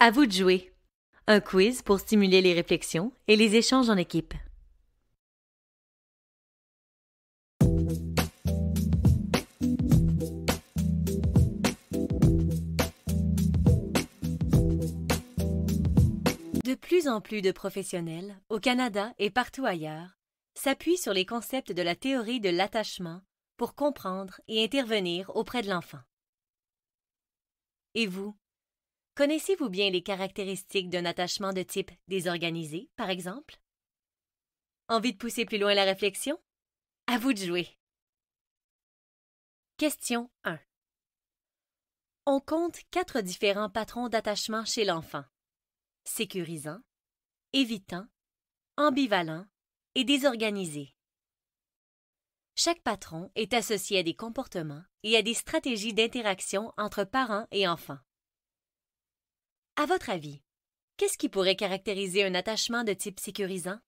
À vous de jouer. Un quiz pour stimuler les réflexions et les échanges en équipe. De plus en plus de professionnels, au Canada et partout ailleurs, s'appuient sur les concepts de la théorie de l'attachement pour comprendre et intervenir auprès de l'enfant. Et vous? Connaissez-vous bien les caractéristiques d'un attachement de type désorganisé, par exemple? Envie de pousser plus loin la réflexion? À vous de jouer. Question 1. On compte 4 différents patrons d'attachement chez l'enfant: sécurisant, évitant, ambivalent et désorganisé. Chaque patron est associé à des comportements et à des stratégies d'interaction entre parents et enfants. À votre avis, qu'est-ce qui pourrait caractériser un attachement de type sécurisant?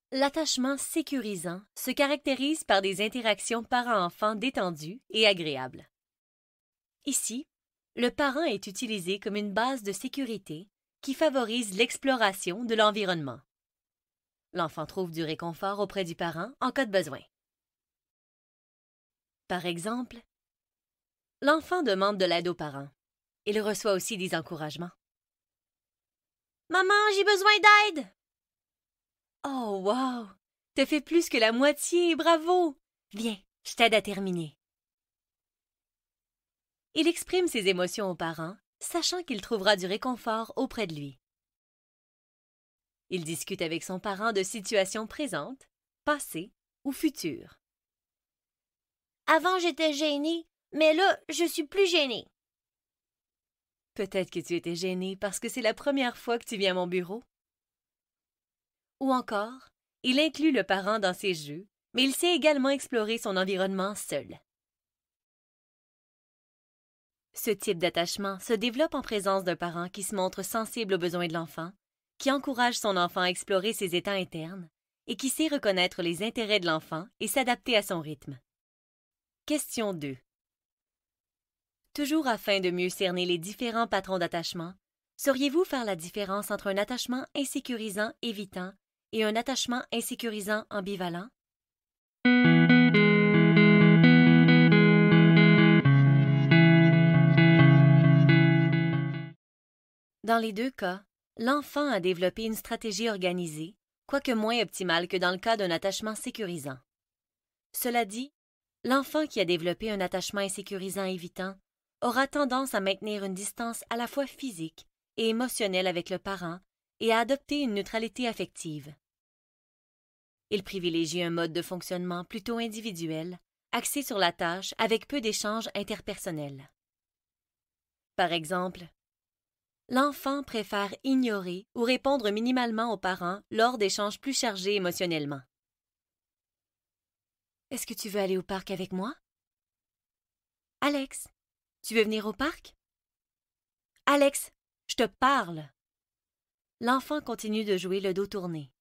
L'attachement sécurisant se caractérise par des interactions parent-enfant détendues et agréables. Ici, le parent est utilisé comme une base de sécurité qui favorise l'exploration de l'environnement. L'enfant trouve du réconfort auprès du parent en cas de besoin. Par exemple, l'enfant demande de l'aide aux parents. Il reçoit aussi des encouragements. « Maman, j'ai besoin d'aide! » « Oh, wow! T'as fait plus que la moitié, bravo! Viens, je t'aide à terminer. » Il exprime ses émotions aux parents, sachant qu'il trouvera du réconfort auprès de lui. Il discute avec son parent de situations présentes, passées ou futures. « Avant, j'étais gênée, mais là, je suis plus gênée. » Peut-être que tu étais gênée parce que c'est la première fois que tu viens à mon bureau. Ou encore, il inclut le parent dans ses jeux, mais il sait également explorer son environnement seul. Ce type d'attachement se développe en présence d'un parent qui se montre sensible aux besoins de l'enfant, qui encourage son enfant à explorer ses états internes et qui sait reconnaître les intérêts de l'enfant et s'adapter à son rythme. Question 2. Toujours afin de mieux cerner les différents patrons d'attachement, sauriez-vous faire la différence entre un attachement insécurisant évitant et un attachement insécurisant ambivalent? Dans les deux cas, l'enfant a développé une stratégie organisée, quoique moins optimale que dans le cas d'un attachement sécurisant. Cela dit, l'enfant qui a développé un attachement insécurisant évitant aura tendance à maintenir une distance à la fois physique et émotionnelle avec le parent et à adopter une neutralité affective. Il privilégie un mode de fonctionnement plutôt individuel, axé sur la tâche avec peu d'échanges interpersonnels. Par exemple, l'enfant préfère ignorer ou répondre minimalement aux parents lors d'échanges plus chargés émotionnellement. « Est-ce que tu veux aller au parc avec moi? »« Alex, tu veux venir au parc? »« Alex, je te parle! » L'enfant continue de jouer le dos tourné.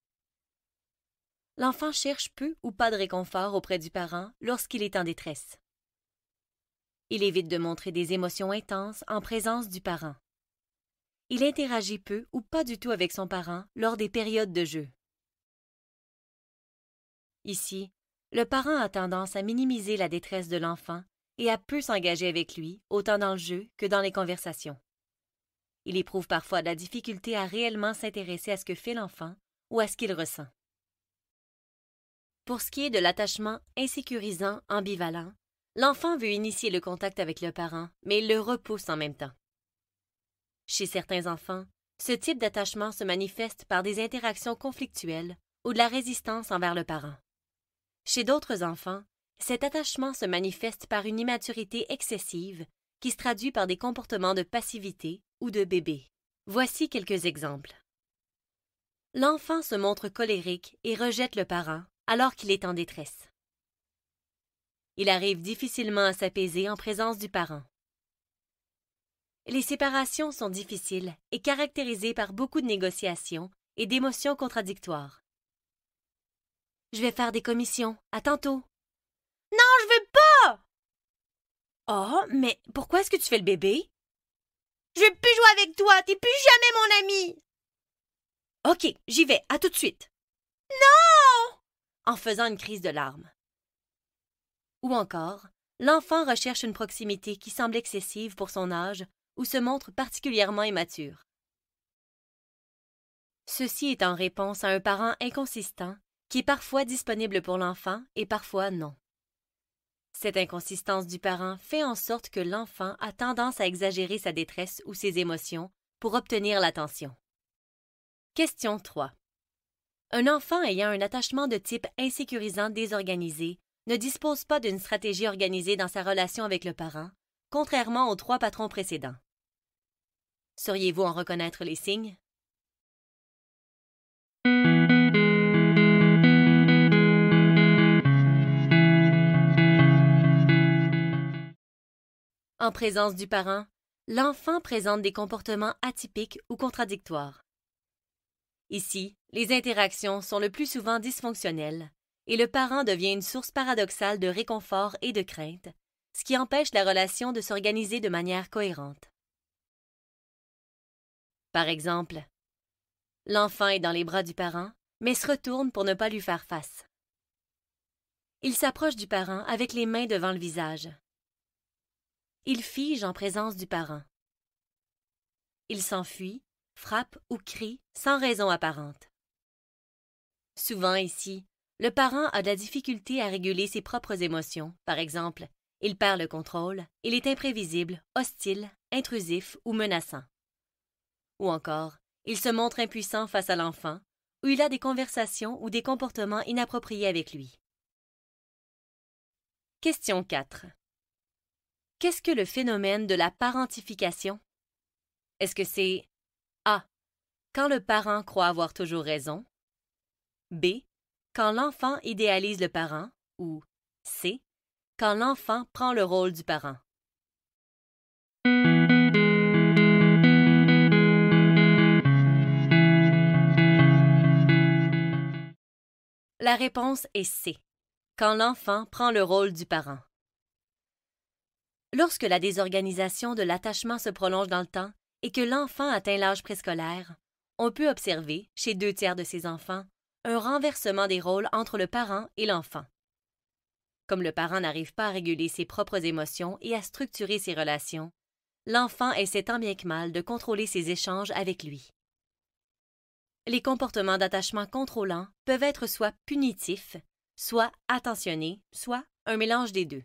L'enfant cherche peu ou pas de réconfort auprès du parent lorsqu'il est en détresse. Il évite de montrer des émotions intenses en présence du parent. Il interagit peu ou pas du tout avec son parent lors des périodes de jeu. Ici, le parent a tendance à minimiser la détresse de l'enfant et à peu s'engager avec lui, autant dans le jeu que dans les conversations. Il éprouve parfois de la difficulté à réellement s'intéresser à ce que fait l'enfant ou à ce qu'il ressent. Pour ce qui est de l'attachement insécurisant ambivalent, l'enfant veut initier le contact avec le parent, mais il le repousse en même temps. Chez certains enfants, ce type d'attachement se manifeste par des interactions conflictuelles ou de la résistance envers le parent. Chez d'autres enfants, cet attachement se manifeste par une immaturité excessive qui se traduit par des comportements de passivité ou de bébé. Voici quelques exemples. L'enfant se montre colérique et rejette le parent alors qu'il est en détresse. Il arrive difficilement à s'apaiser en présence du parent. Les séparations sont difficiles et caractérisées par beaucoup de négociations et d'émotions contradictoires. Je vais faire des commissions. À tantôt. Non, je veux pas! Oh, mais pourquoi est-ce que tu fais le bébé? Je veux plus jouer avec toi, t'es plus jamais mon ami! OK, j'y vais, à tout de suite. Non! En faisant une crise de larmes. Ou encore, l'enfant recherche une proximité qui semble excessive pour son âge ou se montre particulièrement immature. Ceci est en réponse à un parent inconsistant qui est parfois disponible pour l'enfant et parfois non. Cette inconsistance du parent fait en sorte que l'enfant a tendance à exagérer sa détresse ou ses émotions pour obtenir l'attention. Question 3. Un enfant ayant un attachement de type insécurisant désorganisé ne dispose pas d'une stratégie organisée dans sa relation avec le parent, contrairement aux 3 patrons précédents. Sauriez-vous en reconnaître les signes? En présence du parent, l'enfant présente des comportements atypiques ou contradictoires. Ici, les interactions sont le plus souvent dysfonctionnelles et le parent devient une source paradoxale de réconfort et de crainte, ce qui empêche la relation de s'organiser de manière cohérente. Par exemple, l'enfant est dans les bras du parent, mais se retourne pour ne pas lui faire face. Il s'approche du parent avec les mains devant le visage. Il fige en présence du parent. Il s'enfuit, frappe ou crie sans raison apparente. Souvent ici, le parent a de la difficulté à réguler ses propres émotions. Par exemple, il perd le contrôle, il est imprévisible, hostile, intrusif ou menaçant. Ou encore, il se montre impuissant face à l'enfant, ou il a des conversations ou des comportements inappropriés avec lui. Question 4. Qu'est-ce que le phénomène de la parentification? Est-ce que c'est A. Quand le parent croit avoir toujours raison, B. Quand l'enfant idéalise le parent, ou C. Quand l'enfant prend le rôle du parent? La réponse est C. Quand l'enfant prend le rôle du parent. Lorsque la désorganisation de l'attachement se prolonge dans le temps et que l'enfant atteint l'âge préscolaire, on peut observer, chez 2/3 de ses enfants, un renversement des rôles entre le parent et l'enfant. Comme le parent n'arrive pas à réguler ses propres émotions et à structurer ses relations, l'enfant essaie tant bien que mal de contrôler ses échanges avec lui. Les comportements d'attachement contrôlant peuvent être soit punitifs, soit attentionnés, soit un mélange des deux.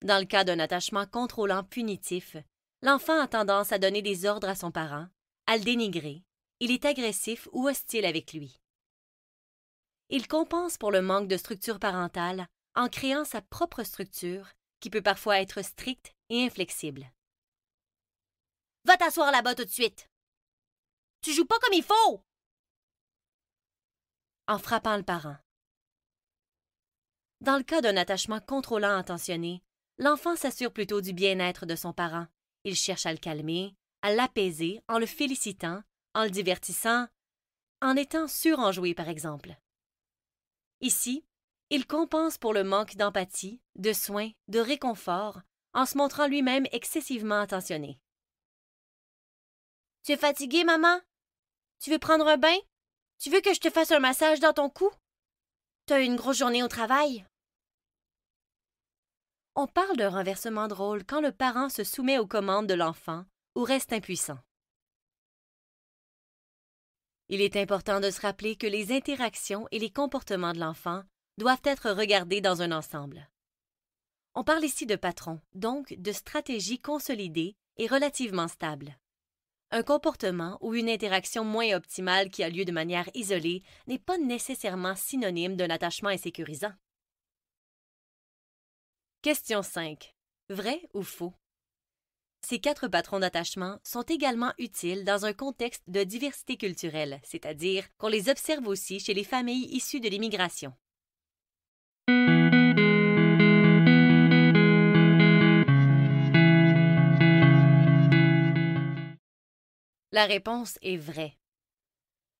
Dans le cas d'un attachement contrôlant punitif, l'enfant a tendance à donner des ordres à son parent, à le dénigrer, il est agressif ou hostile avec lui. Il compense pour le manque de structure parentale en créant sa propre structure qui peut parfois être stricte et inflexible. Va t'asseoir là-bas tout de suite! Tu joues pas comme il faut! En frappant le parent. Dans le cas d'un attachement contrôlant intentionné, l'enfant s'assure plutôt du bien-être de son parent. Il cherche à le calmer, à l'apaiser en le félicitant, en le divertissant, en étant surenjoué par exemple. Ici, il compense pour le manque d'empathie, de soins, de réconfort, en se montrant lui-même excessivement attentionné. Tu es fatiguée, maman? Tu veux prendre un bain? Tu veux que je te fasse un massage dans ton cou? T'as eu une grosse journée au travail? On parle de renversement de rôle quand le parent se soumet aux commandes de l'enfant ou reste impuissant. Il est important de se rappeler que les interactions et les comportements de l'enfant doivent être regardés dans un ensemble. On parle ici de patrons, donc de stratégies consolidées et relativement stables. Un comportement ou une interaction moins optimale qui a lieu de manière isolée n'est pas nécessairement synonyme d'un attachement insécurisant. Question 5. Vrai ou faux? Ces 4 patrons d'attachement sont également utiles dans un contexte de diversité culturelle, c'est-à-dire qu'on les observe aussi chez les familles issues de l'immigration. La réponse est vraie.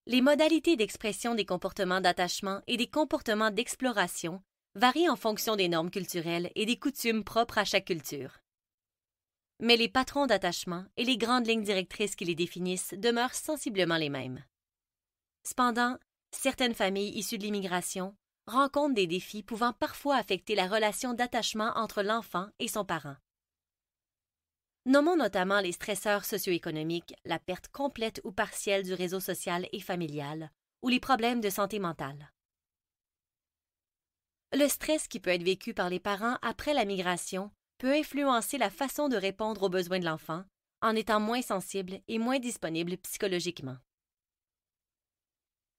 Les modalités d'expression des comportements d'attachement et des comportements d'exploration varient en fonction des normes culturelles et des coutumes propres à chaque culture. Mais les patrons d'attachement et les grandes lignes directrices qui les définissent demeurent sensiblement les mêmes. Cependant, certaines familles issues de l'immigration rencontrent des défis pouvant parfois affecter la relation d'attachement entre l'enfant et son parent. Nommons notamment les stresseurs socio-économiques, la perte complète ou partielle du réseau social et familial, ou les problèmes de santé mentale. Le stress qui peut être vécu par les parents après la migration peut influencer la façon de répondre aux besoins de l'enfant, en étant moins sensible et moins disponible psychologiquement.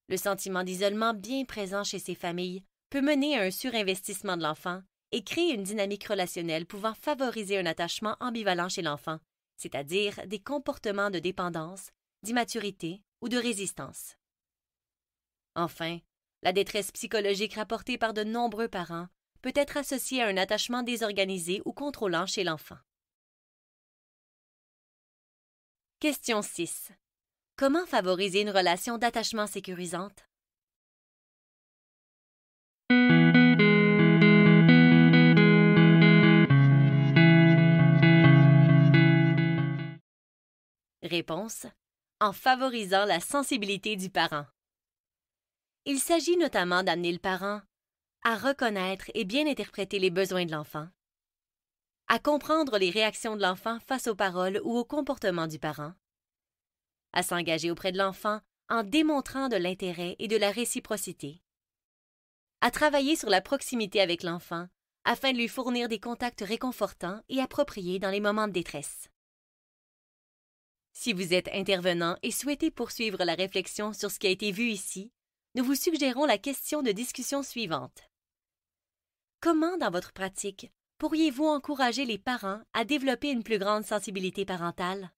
Le sentiment d'isolement bien présent chez ces familles peut mener à un surinvestissement de l'enfant et créer une dynamique relationnelle pouvant favoriser un attachement ambivalent chez l'enfant, c'est-à-dire des comportements de dépendance, d'immaturité ou de résistance. Enfin, la détresse psychologique rapportée par de nombreux parents peut être associée à un attachement désorganisé ou contrôlant chez l'enfant. Question 6. Comment favoriser une relation d'attachement sécurisante? Réponse: en favorisant la sensibilité du parent. Il s'agit notamment d'amener le parent à reconnaître et bien interpréter les besoins de l'enfant, à comprendre les réactions de l'enfant face aux paroles ou aux comportements du parent, à s'engager auprès de l'enfant en démontrant de l'intérêt et de la réciprocité, à travailler sur la proximité avec l'enfant afin de lui fournir des contacts réconfortants et appropriés dans les moments de détresse. Si vous êtes intervenant et souhaitez poursuivre la réflexion sur ce qui a été vu ici, nous vous suggérons la question de discussion suivante. Comment, dans votre pratique, pourriez-vous encourager les parents à développer une plus grande sensibilité parentale?